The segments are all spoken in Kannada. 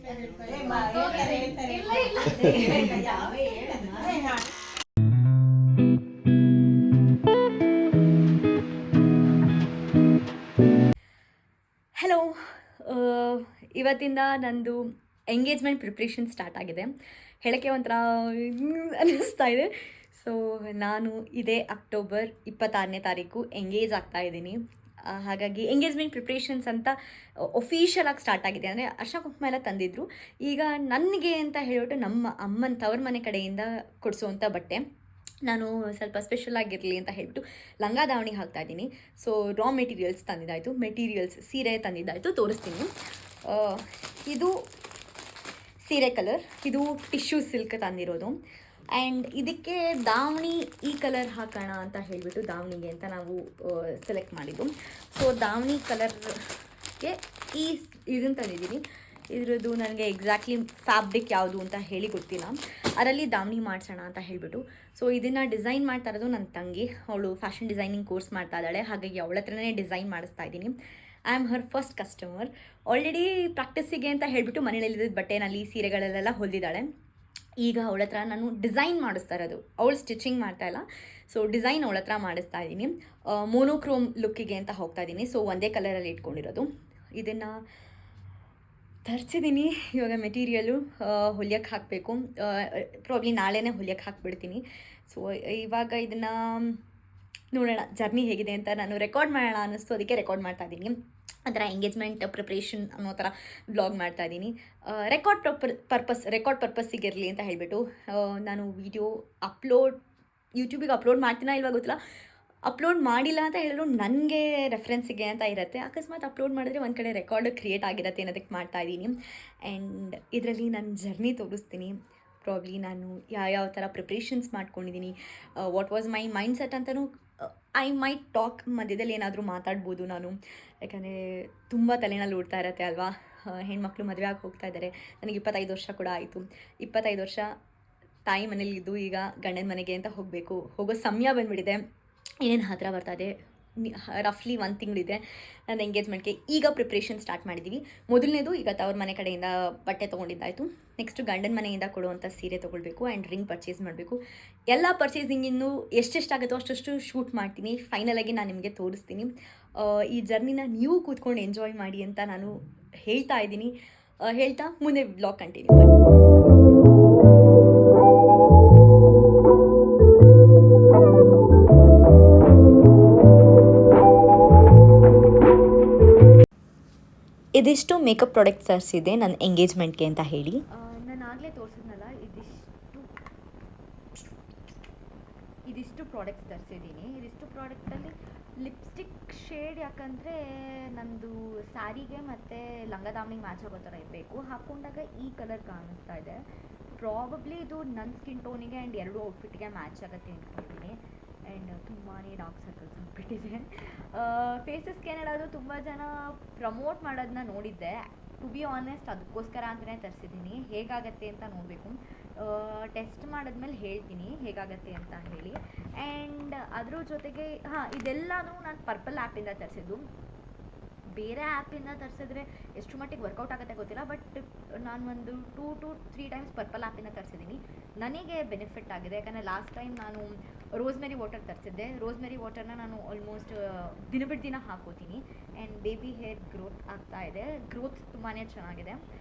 ಹಲೋ, ಇವತ್ತಿಂದ ನಂದು ಎಂಗೇಜ್ಮೆಂಟ್ ಪ್ರಿಪ್ರೇಷನ್ ಸ್ಟಾರ್ಟ್ ಆಗಿದೆ. ಹೇಳೋಕ್ಕೆ ಒಂಥರ ಅನ್ನಿಸ್ತಾ ಇದೆ. ಸೊ ನಾನು ಇದೇ ಅಕ್ಟೋಬರ್ 26ನೇ ತಾರೀಕು ಎಂಗೇಜ್ ಆಗ್ತಾ ಇದ್ದೀನಿ. ಹಾಗಾಗಿ ಎಂಗೇಜ್ಮೆಂಟ್ ಪ್ರಿಪ್ರೇಷನ್ಸ್ ಅಂತ ಒಫಿಷಿಯಲ್ ಆಗಿ ಸ್ಟಾರ್ಟ್ ಆಗಿದೆ. ಅಂದರೆ ಅರ್ಶಿನ ಕುಂಕುಮ ಎಲ್ಲ ತಂದಿದ್ರು. ಈಗ ನನಗೆ ಅಂತ ಹೇಳ್ಬಿಟ್ಟು ನಮ್ಮ ಅಮ್ಮನ ತವ್ರ ಮನೆ ಕಡೆಯಿಂದ ಕೊಡಿಸುವಂಥ ಬಟ್ಟೆ ನಾನು ಸ್ವಲ್ಪ ಸ್ಪೆಷಲ್ ಆಗಿರಲಿ ಅಂತ ಹೇಳ್ಬಿಟ್ಟು ಲಂಗ ದಾವಣಿ ಹಾಕ್ತಾ ಇದ್ದೀನಿ. ಸೊ ರಾ ಮೆಟೀರಿಯಲ್ಸ್ ತಂದಿದ್ದಾಯಿತು, ಸೀರೆ ತಂದಿದ್ದಾಯಿತು, ತೋರಿಸ್ತೀನಿ. ಇದು ಸೀರೆ ಕಲರ್, ಇದು ಟಿಶ್ಯೂ ಸಿಲ್ಕ್ ತಂದಿರೋದು. ಆ್ಯಂಡ್ ಇದಕ್ಕೆ ದಾವಣಿ ಈ ಕಲರ್ ಹಾಕೋಣ ಅಂತ ಹೇಳಿಬಿಟ್ಟು ದಾವಣಿಗೆ ಅಂತ ನಾವು ಸೆಲೆಕ್ಟ್ ಮಾಡಿದ್ದು. ಸೊ ದಾವಣಿ ಕಲರ್ಗೆ ಇದನ್ನು ತಂದಿದ್ದೀನಿ. ಇದ್ರದ್ದು ನನಗೆ ಎಕ್ಸಾಕ್ಟ್ಲಿ ಫ್ಯಾಬ್ರಿಕ್ ಯಾವುದು ಅಂತ ಹೇಳಿ ಗೊತ್ತಿಲ್ಲ. ಅದರಲ್ಲಿ ದಾವಣಿ ಮಾಡಿಸೋಣ ಅಂತ ಹೇಳಿಬಿಟ್ಟು. ಸೊ ಇದನ್ನು ಡಿಸೈನ್ ಮಾಡ್ತಾ ಇರೋದು ನನ್ನ ತಂಗಿ. ಅವಳು ಫ್ಯಾಷನ್ ಡಿಸೈನಿಂಗ್ ಕೋರ್ಸ್ ಮಾಡ್ತಾ ಇದ್ದಾಳೆ. ಹಾಗಾಗಿ ಅವಳ ಹತ್ರನೇ ಡಿಸೈನ್ ಮಾಡಿಸ್ತಾ ಇದ್ದೀನಿ. I am her first customer. Already ಪ್ರಾಕ್ಟೀಸಿಗೆ ಅಂತ ಹೇಳಿಬಿಟ್ಟು ಮನೆಯಲ್ಲಿದ್ದ ಬಟ್ಟೆನಲ್ಲಿ ಸೀರೆಗಳಲ್ಲೆಲ್ಲ ಹೊಲಿದಿದ್ದಾಳೆ. ಈಗ ಅವಳ ಹತ್ರ ನಾನು ಡಿಸೈನ್ ಮಾಡಿಸ್ತಾ ಇರೋದು. ಅವಳು ಸ್ಟಿಚಿಂಗ್ ಮಾಡ್ತಾಯಿಲ್ಲ. ಸೊ ಡಿಸೈನ್ ಅವಳ ಹತ್ರ ಮಾಡಿಸ್ತಾ ಇದ್ದೀನಿ. ಮೋನೋಕ್ರೋಮ್ ಲುಕ್ಕಿಗೆ ಅಂತ ಹೋಗ್ತಾ ಇದ್ದೀನಿ. ಸೊ ಒಂದೇ ಕಲರಲ್ಲಿ ಇಟ್ಕೊಂಡಿರೋದು. ಇದನ್ನು ತರಿಸಿದ್ದೀನಿ. ಇವಾಗ ಮೆಟೀರಿಯಲು ಹೊಲಿಯೋಕ್ಕೆ ಹಾಕಬೇಕು. ಪ್ರಾಬ್ಲಿ ನಾಳೆನೇ ಹೊಲಿಯೋಕ್ಕೆ ಹಾಕ್ಬಿಡ್ತೀನಿ. ಸೊ ಇವಾಗ ಇದನ್ನು ನೋಡೋಣ ಜರ್ನಿ ಹೇಗಿದೆ ಅಂತ ನಾನು ರೆಕಾರ್ಡ್ ಮಾಡೋಣ ಅನ್ನಿಸ್ತು, ಅದಕ್ಕೆ ರೆಕಾರ್ಡ್ ಮಾಡ್ತಾಯಿದ್ದೀನಿ. ಆ ಥರ ಎಂಗೇಜ್ಮೆಂಟ್ ಪ್ರಿಪ್ರೇಷನ್ ಅನ್ನೋ ಥರ ವ್ಲಾಗ್ ಮಾಡ್ತಾಯಿದ್ದೀನಿ. ರೆಕಾರ್ಡ್ ಪರ್ಪಸ್ಸಿಗಿರಲಿ ಅಂತ ಹೇಳಿಬಿಟ್ಟು ನಾನು ವಿಡಿಯೋ ಯೂಟ್ಯೂಬಿಗೆ ಅಪ್ಲೋಡ್ ಮಾಡ್ತೀನಾ ಇಲ್ವಾ ಗೊತ್ತಿಲ್ಲ. ಅಪ್ಲೋಡ್ ಮಾಡಿಲ್ಲ ಅಂತ ಹೇಳಿದ್ರು ನನಗೆ ರೆಫರೆನ್ಸಿಗೆ ಅಂತ ಇರುತ್ತೆ. ಅಕಸ್ಮಾತ್ ಅಪ್ಲೋಡ್ ಮಾಡಿದ್ರೆ ಒಂದು ಕಡೆ ರೆಕಾರ್ಡ್ ಕ್ರಿಯೇಟ್ ಆಗಿರುತ್ತೆ ಅನ್ನೋದಕ್ಕೆ ಮಾಡ್ತಾಯಿದ್ದೀನಿ. ಆ್ಯಂಡ್ ಇದರಲ್ಲಿ ನನ್ನ ಜರ್ನಿ ತೋರಿಸ್ತೀನಿ. ಪ್ರಾಬ್ಲಿ ನಾನು ಯಾವ ಥರ ಪ್ರಿಪ್ರೇಷನ್ಸ್ ಮಾಡ್ಕೊಂಡಿದ್ದೀನಿ, what was my mind set ಅಂತಲೂ ಐ ಮೈಟ್ ಟಾಕ್. ಮಧ್ಯದಲ್ಲಿ ಏನಾದರೂ ಮಾತಾಡ್ಬೋದು ನಾನು, ಯಾಕಂದರೆ ತುಂಬ ತಲೆನಲ್ಲಿ ಓಡ್ತಾ ಇರುತ್ತೆ ಅಲ್ವಾ. ಹೆಣ್ಮಕ್ಳು ಮದುವೆ ಆಗಿ ಹೋಗ್ತಾ ಇದ್ದಾರೆ. ನನಗೆ 25 ವರ್ಷ ಕೂಡ ಆಯಿತು. 25 ವರ್ಷ ತಾಯಿ ಮನೇಲಿದ್ದು ಈಗ ಗಂಡನ ಮನೆಗೆ ಅಂತ ಹೋಗೋ ಸಮಯ ಬಂದುಬಿಟ್ಟಿದೆ. ಏನೇನು ಹತ್ತಿರ ಬರ್ತಾಯಿದೆ. ರಫ್ಲಿ 1 ತಿಂಗಳಿದೆ ನನ್ನ ಎಂಗೇಜ್ಮೆಂಟ್ಗೆ. ಈಗ ಪ್ರಿಪ್ರೇಷನ್ ಸ್ಟಾರ್ಟ್ ಮಾಡಿದ್ದೀವಿ. ಮೊದಲನೇದು ಈಗ ತವ್ರ ಮನೆ ಕಡೆಯಿಂದ ಬಟ್ಟೆ ತೊಗೊಂಡಿದ್ದಾಯಿತು. ನೆಕ್ಸ್ಟು ಗಂಡನ ಮನೆಯಿಂದ ಕೊಡುವಂಥ ಸೀರೆ ತೊಗೊಳ್ಬೇಕು ಆ್ಯಂಡ್ ರಿಂಗ್ ಪರ್ಚೇಸ್ ಮಾಡಬೇಕು. ಎಲ್ಲ ಪರ್ಚೇಸಿಂಗಿನ್ನು ಎಷ್ಟೆಷ್ಟಾಗುತ್ತೋ ಅಷ್ಟು ಶೂಟ್ ಮಾಡ್ತೀನಿ. ಫೈನಲಾಗಿ ನಾನು ನಿಮಗೆ ತೋರಿಸ್ತೀನಿ. ಈ ಜರ್ನಿನ ನೀವು ಕೂತ್ಕೊಂಡು ಎಂಜಾಯ್ ಮಾಡಿ ಅಂತ ನಾನು ಹೇಳ್ತಾ ಇದ್ದೀನಿ. ಹೇಳ್ತಾ ಮುಂದೆ ವ್ಲಾಗ್ ಕಂಟಿನ್ಯೂ ಮಾಡಿ. ಇದಿಷ್ಟು ಮೇಕಪ್ ಪ್ರಾಡಕ್ಟ್ಸ್ ತರಿಸಿದೆ ನನ್ನ ಎಂಗೇಜ್ಮೆಂಟ್ಗೆ ಅಂತ ಹೇಳಿ. ನಾನು ಆಗಲೇ ತೋರಿಸಿದ್ನಲ್ಲ, ಇದಿಷ್ಟು ಪ್ರಾಡಕ್ಟ್ಸ್ ತರಿಸಿದ್ದೀನಿ. ಇದಿಷ್ಟು ಪ್ರಾಡಕ್ಟಲ್ಲಿ ಲಿಪ್ಸ್ಟಿಕ್ ಶೇಡ್ ಯಾಕಂದರೆ ನಂದು ಸ್ಯಾರಿಗೆ ಮತ್ತು ಲಂಗ ದಾವಣಿಗೆ ಮ್ಯಾಚ್ ಆಗೋ ಥರ ಇರಬೇಕು. ಹಾಕ್ಕೊಂಡಾಗ ಈ ಕಲರ್ ಕಾಣಿಸ್ತಾ ಇದೆ. ಪ್ರಾಬಬ್ಲಿ ಇದು ನನ್ನ ಸ್ಕಿನ್ ಟೋನಿಗೆ ಆ್ಯಂಡ್ ಎರಡು ಔಟ್ಫಿಟ್ಗೆ ಮ್ಯಾಚ್ ಆಗುತ್ತೆ ಅಂದ್ಕೊಂಡಿದ್ದೀನಿ. ಆ್ಯಂಡ್ ತುಂಬಾ ಡಾರ್ಕ್ ಸರ್ಕಲ್ಸ್ ಆಗಿಬಿಟ್ಟಿದೆ. ಫೇಸಸ್ಗೆ ಏನಾದರೂ ತುಂಬ ಜನ ಪ್ರಮೋಟ್ ಮಾಡೋದನ್ನ ನೋಡಿದ್ದೆ. ಟು ಬಿ ಆನೆಸ್ಟ್ ಅದಕ್ಕೋಸ್ಕರ ಅಂತಲೇ ತರಿಸಿದ್ದೀನಿ. ಹೇಗಾಗತ್ತೆ ಅಂತ ನೋಡಬೇಕು. ಟೆಸ್ಟ್ ಮಾಡಿದ್ಮೇಲೆ ಹೇಳ್ತೀನಿ ಹೇಗಾಗತ್ತೆ ಅಂತ ಹೇಳಿ. ಆ್ಯಂಡ್ ಅದ್ರ ಜೊತೆಗೆ ಇದೆಲ್ಲನೂ ನಾನು ಪರ್ಪಲ್ ಆ್ಯಪಿಂದ ತರಿಸಿದ್ದು. ಬೇರೆ ಆ್ಯಪಿಂದ ತರಿಸಿದ್ರೆ ಎಷ್ಟು ಮಟ್ಟಿಗೆ ವರ್ಕೌಟ್ ಆಗುತ್ತೆ ಗೊತ್ತಿಲ್ಲ. ಬಟ್ ನಾನು ಒಂದು 2 to 3 ಟೈಮ್ಸ್ ಪರ್ಪಲ್ ಆ್ಯಪಿಂದ ತರಿಸಿದ್ದೀನಿ. ನನಗೆ ಬೆನಿಫಿಟ್ ಆಗಿದೆ. ಯಾಕಂದರೆ ಲಾಸ್ಟ್ ಟೈಮ್ ನಾನು ರೋಸ್ಮೆರಿ ವಾಟರ್ ತರಿಸಿದ್ದೆ. ರೋಸ್ಮೆರಿ ವಾಟರ್ನ ನಾನು ಆಲ್ಮೋಸ್ಟ್ ದಿನ ಬಿಟ್ಟು ದಿನ ಹಾಕೋತೀನಿ. ಆ್ಯಂಡ್ ಬೇಬಿ ಹೇರ್ ಗ್ರೋತ್ ಆಗ್ತಾ ಇದೆ. ಗ್ರೋತ್ ತುಂಬಾ ಚೆನ್ನಾಗಿದೆ.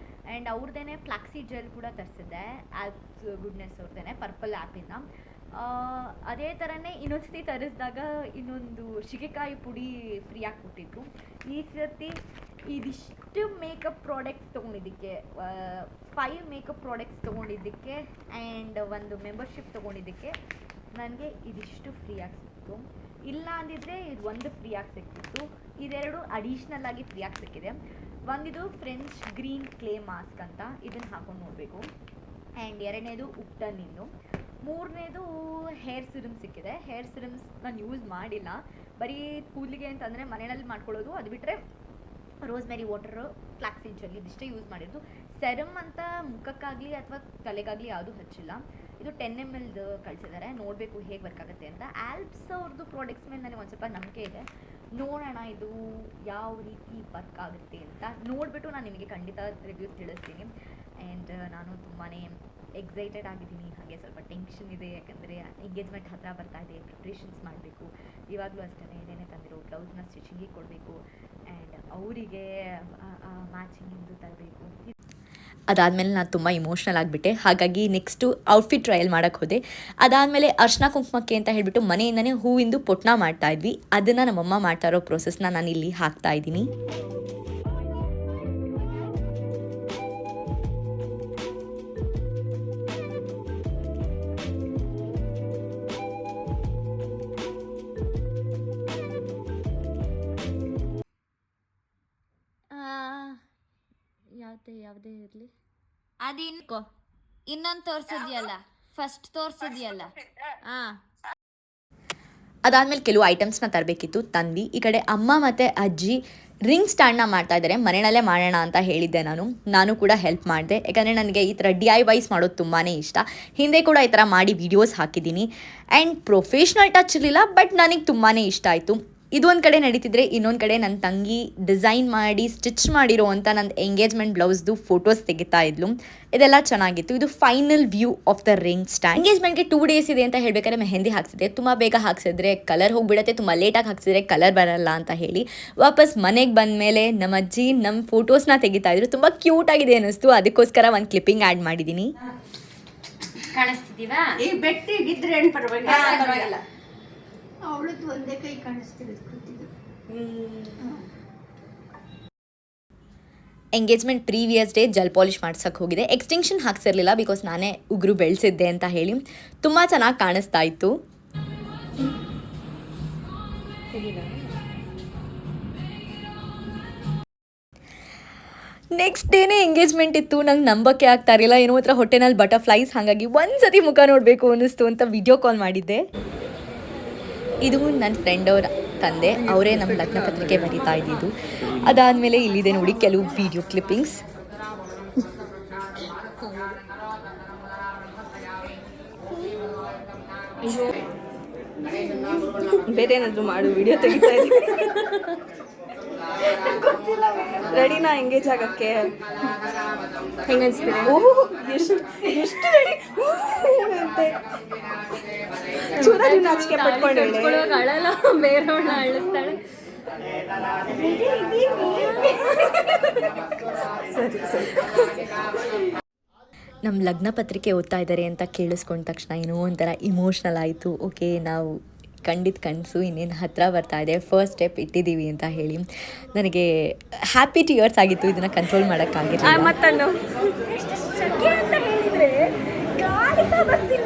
ಆ್ಯಂಡ್ ಅವ್ರದ್ದೇ ಫ್ಲಾಕ್ಸಿ ಜೆಲ್ ಕೂಡ ತರಿಸಿದ್ದೆ, ಆಲ್ಪ್ಸ್ ಗುಡ್ನೆಸ್ ಅವ್ರದ್ದೇ ಪರ್ಪಲ್ ಆ್ಯಪಿಂದ. ಅದೇ ಥರನೇ ಇನ್ನೊಂದ್ಸತಿ ತರಿಸಿದಾಗ ಇನ್ನೊಂದು ಶಿಗೆಕಾಯಿ ಪುಡಿ ಫ್ರೀ ಆಗಿಬಿಟ್ಟಿದ್ರು. ಈ ಸರ್ತಿ ಇದಿಷ್ಟು ಮೇಕಪ್ ಪ್ರಾಡಕ್ಟ್ಸ್ ತೊಗೊಂಡಿದ್ದಕ್ಕೆ 5 ಮೇಕಪ್ ಪ್ರಾಡಕ್ಟ್ಸ್ ತೊಗೊಂಡಿದ್ದಕ್ಕೆ ಆ್ಯಂಡ್ ಒಂದು ಮೆಂಬರ್ಶಿಪ್ ತೊಗೊಂಡಿದ್ದಕ್ಕೆ ನನಗೆ ಇದಿಷ್ಟು ಫ್ರೀಯಾಗಿ ಸಿಕ್ತು. ಇಲ್ಲ ಅಂದಿದ್ರೆ ಇದು ಒಂದು ಫ್ರೀಯಾಗಿ ಸಿಕ್ತಿತ್ತು. ಇದೆರಡು ಅಡಿಷ್ನಲ್ ಆಗಿ ಫ್ರೀಯಾಗಿ ಸಿಕ್ಕಿದೆ. ಒಂದಿದು ಫ್ರೆಂಚ್ ಗ್ರೀನ್ ಕ್ಲೇ ಮಾಸ್ಕ್ ಅಂತ, ಇದನ್ನು ಹಾಕೊಂಡು ನೋಡಬೇಕು. ಆ್ಯಂಡ್ ಎರಡನೇದು ಉಪ್ಟನ್ನಿಂದು. ಮೂರನೇದು ಹೇರ್ ಸಿರಮ್ ಸಿಕ್ಕಿದೆ. ಹೇರ್ ಸಿರಮ್ಸ್ ನಾನು ಯೂಸ್ ಮಾಡಿಲ್ಲ, ಬರೀ ಕೂದಲಿಗೆ ಅಂತಂದರೆ ಮನೆಯಲ್ಲಿ ಮಾಡ್ಕೊಳ್ಳೋದು. ಅದು ಬಿಟ್ಟರೆ ರೋಸ್ಮೆರಿ ವಾಟರು, ಫ್ಲಾಕ್ಸಿ ಜೆಲ್ ಇದಿಷ್ಟೇ ಯೂಸ್ ಮಾಡಿದ್ದು. ಸೆರಮ್ ಅಂತ ಮುಖಕ್ಕಾಗಲಿ ಅಥವಾ ತಲೆಗಾಗಲಿ ಯಾವುದೂ ಹಚ್ಚಿಲ್ಲ. ಇದು 10 ml ಕಳಿಸಿದ್ದಾರೆ. ನೋಡಬೇಕು ಹೇಗೆ ವರ್ಕ್ ಆಗುತ್ತೆ ಅಂತ. ಆಲ್ಪ್ಸ್ ಅವ್ರದ್ದು ಪ್ರಾಡಕ್ಟ್ಸ್ ಮೇಲೆ ನನಗೆ ಒಂದು ಸ್ವಲ್ಪ ನಂಬಿಕೆ ಇದೆ. ನೋಡೋಣ ಇದು ಯಾವ ರೀತಿ ವರ್ಕ್ ಆಗುತ್ತೆ ಅಂತ ನೋಡಿಬಿಟ್ಟು ನಾನು ನಿಮಗೆ ಖಂಡಿತ ರಿವ್ಯೂಸ್ ತಿಳಿಸ್ತೀನಿ. ಆ್ಯಂಡ್ ನಾನು ತುಂಬಾ ಎಕ್ಸೈಟೆಡ್ ಆಗಿದ್ದೀನಿ, ಹಾಗೆ ಸ್ವಲ್ಪ ಟೆನ್ಷನ್ ಇದೆ, ಯಾಕಂದರೆ ಎಂಗೇಜ್ಮೆಂಟ್ ಹತ್ತಿರ ಬರ್ತಾ ಇದೆ, ಪ್ರಿಪ್ರೇಷನ್ಸ್ ಮಾಡಬೇಕು. ಇವಾಗಲೂ ಅಷ್ಟೇ ಏನೇನೇ ತಂದಿರೋ ಬ್ಲೌಸ್ನ ಸ್ಟಿಚಿಂಗಿಗೆ ಕೊಡಬೇಕು ಆ್ಯಂಡ್ ಅವರಿಗೆ ಮ್ಯಾಚಿಂಗಿಂದು ತರಬೇಕು. ಅದಾದಮೇಲೆ ನಾನು ತುಂಬ ಇಮೋಷ್ನಲ್ ಆಗಿಬಿಟ್ಟೆ. ಹಾಗಾಗಿ ನೆಕ್ಸ್ಟು ಔಟ್ಫಿಟ್ ಟ್ರಯಲ್ ಮಾಡೋಕ್ಕೆ ಹೋದೆ. ಅದಾದಮೇಲೆ ಅರ್ಶಿನ ಕುಂಕುಮಕ್ಕೆ ಅಂತ ಹೇಳಿಬಿಟ್ಟು ಮನೆಯಿಂದನೇ ಹೂವಿಂದು ಪೊಟ್ನ ಮಾಡ್ತಾಯಿದ್ವಿ. ಅದನ್ನು ನಮ್ಮಮ್ಮ ಮಾಡ್ತಾ ಇರೋ ಪ್ರೊಸೆಸ್ನ ನಾನು ಇಲ್ಲಿ ಹಾಕ್ತಾ ಇದ್ದೀನಿ. ಯಾವುದೇ ಇರಲಿ ಅದು ಇನ್ನೊಂದು ತೋರಿಸಿದ್ಯಲ್ಲ, ಫಸ್ಟ್ ತೋರಿಸಿದ್ಯಲ್ಲ. ಹಾಂ, ಅದಾದಮೇಲೆ ಕೆಲವು ಐಟಮ್ಸ್ನ ತರಬೇಕಿತ್ತು, ತಂದ್ವಿ. ಈ ಕಡೆ ಅಮ್ಮ ಮತ್ತು ಅಜ್ಜಿ ರಿಂಗ್ ಸ್ಟ್ಯಾಂಡ್ನ ಮಾಡ್ತಾ ಇದ್ದಾರೆ. ಮನೆಯಲ್ಲೇ ಮಾಡೋಣ ಅಂತ ಹೇಳಿದ್ದೆ ನಾನು ಕೂಡ ಹೆಲ್ಪ್ ಮಾಡಿದೆ. ಯಾಕಂದರೆ ನನಗೆ ಈ ಥರ DIYs ಮಾಡೋದು ತುಂಬಾ ಇಷ್ಟ. ಹಿಂದೆ ಕೂಡ ಈ ಥರ ಮಾಡಿ ವೀಡಿಯೋಸ್ ಹಾಕಿದ್ದೀನಿ. ಆ್ಯಂಡ್ ಪ್ರೊಫೆಷ್ನಲ್ ಟಚ್ ಇರಲಿಲ್ಲ, ಬಟ್ ನನಗೆ ತುಂಬಾ ಇಷ್ಟ ಆಯಿತು. ಇದೊಂದು ಕಡೆ ನಡೀತಿದ್ರೆ ಇನ್ನೊಂದು ಕಡೆ ನನ್ನ ತಂಗಿ ಡಿಸೈನ್ ಮಾಡಿ ಸ್ಟಿಚ್ ಮಾಡಿರೋ ಅಂತ ನನ್ನ ಎಂಗೇಜ್ಮೆಂಟ್ ಬ್ಲೌಸ್ದು ಫೋಟೋಸ್ ತೆಗಿತಾ ಇದ್ಲು. ಇದೆಲ್ಲ ಚೆನ್ನಾಗಿತ್ತು. ಇದು final view of the ring stand. ಎಂಗೇಜ್ಮೆಂಟ್ಗೆ 2 days ಇದೆ ಅಂತ ಹೇಳ್ಬೇಕಾದ್ರೆ ಮೆಹಂದಿ ಹಾಕ್ಸಿದೆ. ತುಂಬ ಬೇಗ ಹಾಕ್ಸಿದ್ರೆ ಕಲರ್ ಹೋಗಿಬಿಡುತ್ತೆ, ತುಂಬ ಲೇಟಾಗಿ ಹಾಕ್ಸಿದ್ರೆ ಕಲರ್ ಬರಲ್ಲ ಅಂತ ಹೇಳಿ ವಾಪಸ್ ಮನೆಗೆ ಬಂದಮೇಲೆ ನಮ್ಮ ಅಜ್ಜಿ ನಮ್ಮ ಫೋಟೋಸ್ನ ತೆಗಿತಾ ಇದ್ರು. ತುಂಬ ಕ್ಯೂಟಾಗಿದೆ ಅನ್ನಿಸ್ತು. ಅದಕ್ಕೋಸ್ಕರ ಒಂದು ಕ್ಲಿಪ್ಪಿಂಗ್ ಆ್ಯಡ್ ಮಾಡಿದ್ದೀನಿ. ಕಾಣಿಸ್ತಿದ್ದೀವಾ? ಈ ಬೆಟ್ಟಿಗಿದ್ರೆ ಏನು ಪರವಾಗಿಲ್ಲ. ಅವಳದ್ದು ಒಂದೇ ಕೈ ಕಾಣಿಸ್ತಿರೋದು ಕೂತಿದ್ದು. Engagement previous day gel polish ಮಾಡ್ಸೋಕ್ಕೆ ಹೋಗಿದೆ. ಎಕ್ಸ್ಟೆನ್ಷನ್ ಹಾಕ್ಸಿರ್ಲಿಲ್ಲ, ಬಿಕಾಸ್ ನಾನೇ ಉಗುರು ಬೆಳೆಸಿದ್ದೆ ಅಂತ ಹೇಳಿ. ತುಂಬ ಚೆನ್ನಾಗಿ ಕಾಣಿಸ್ತಾ ಇತ್ತು. ನೆಕ್ಸ್ಟ್ ಡೇನೇ ಎಂಗೇಜ್ಮೆಂಟ್ ಇತ್ತು. ನಂಗೆ ನಂಬಕ್ಕೆ ಆಗ್ತಾ ಇರಲಿಲ್ಲ. ಏನೋ ಹತ್ರ ಹೊಟ್ಟೆನಲ್ಲಿ ಬಟರ್ಫ್ಲೈಸ್, ಹಾಗಾಗಿ ಒಂದ್ಸತಿ ಮುಖ ನೋಡಬೇಕು ಅನ್ನಿಸ್ತು ಅಂತ ವಿಡಿಯೋ ಕಾಲ್ ಮಾಡಿದ್ದೆ. ಇದು ನನ್ನ ಫ್ರೆಂಡ್ ಅವರ ತಂದೆ, ಅವರೇ ನಮ್ಮ ಲಗ್ನ ಪತ್ರಿಕೆ ಬರೀತಾ ಇದ್ದಿದ್ದು. ಅದಾದಮೇಲೆ ಇಲ್ಲಿದೆ ನೋಡಿ ಕೆಲವು ವಿಡಿಯೋ ಕ್ಲಿಪ್ಪಿಂಗ್ಸ್. ಬೇರೆ ಏನಾದರೂ ಮಾಡು, ವಿಡಿಯೋ ತೆಗಿತಾ ಇದ್ದೀನಿ. ರೆಡಿನಾ ಎಂಗೇಜ್ ಆಗಕ್ಕೆ? ಹೆಂಗ ಅನ್ಸ್ತೀರಿ? ಎಷ್ಟು ರೆಡಿ ಅಂತೆ. ಚೂರಾಗಿ ನಾಚಿಕೆ ಪಟ್ಕೊಂಡೇಳೆ. ಅಳಲ್ಲ, ಬೇರೆಯವಳ ಅಳಿಸ್ತಾಳೆ. ಸರಿ. ನಮ್ಮ ಲಗ್ನ ಪತ್ರಿಕೆ ಓದ್ತಾ ಇದ್ದಾರೆ ಅಂತ ಕೇಳಿಸ್ಕೊಂಡ ತಕ್ಷಣ ಏನೋ ಒಂಥರ ಇಮೋಷ್ನಲ್ ಆಯಿತು. ಓಕೆ, ನಾವು ಕಂಡಿದ್ದ ಕನಸು ಇನ್ನೇನು ಹತ್ತಿರ ಬರ್ತಾ ಇದೆ, ಫಸ್ಟ್ ಸ್ಟೆಪ್ ಇಟ್ಟಿದ್ದೀವಿ ಅಂತ ಹೇಳಿ ನನಗೆ ಹ್ಯಾಪಿ ಟಿಯರ್ಸ್ ಆಗಿತ್ತು. ಇದನ್ನು ಕಂಟ್ರೋಲ್ ಮಾಡೋಕ್ಕಾಗಿಲ್ಲ. ಮತ್ತನ್ನು ಎಷ್ಟು ಶಕೆ ಅಂತ ಹೇಳಿದ್ರೆ ಗಾಳಿ ಸಹ ಬರ್ತಿಲ್ಲ.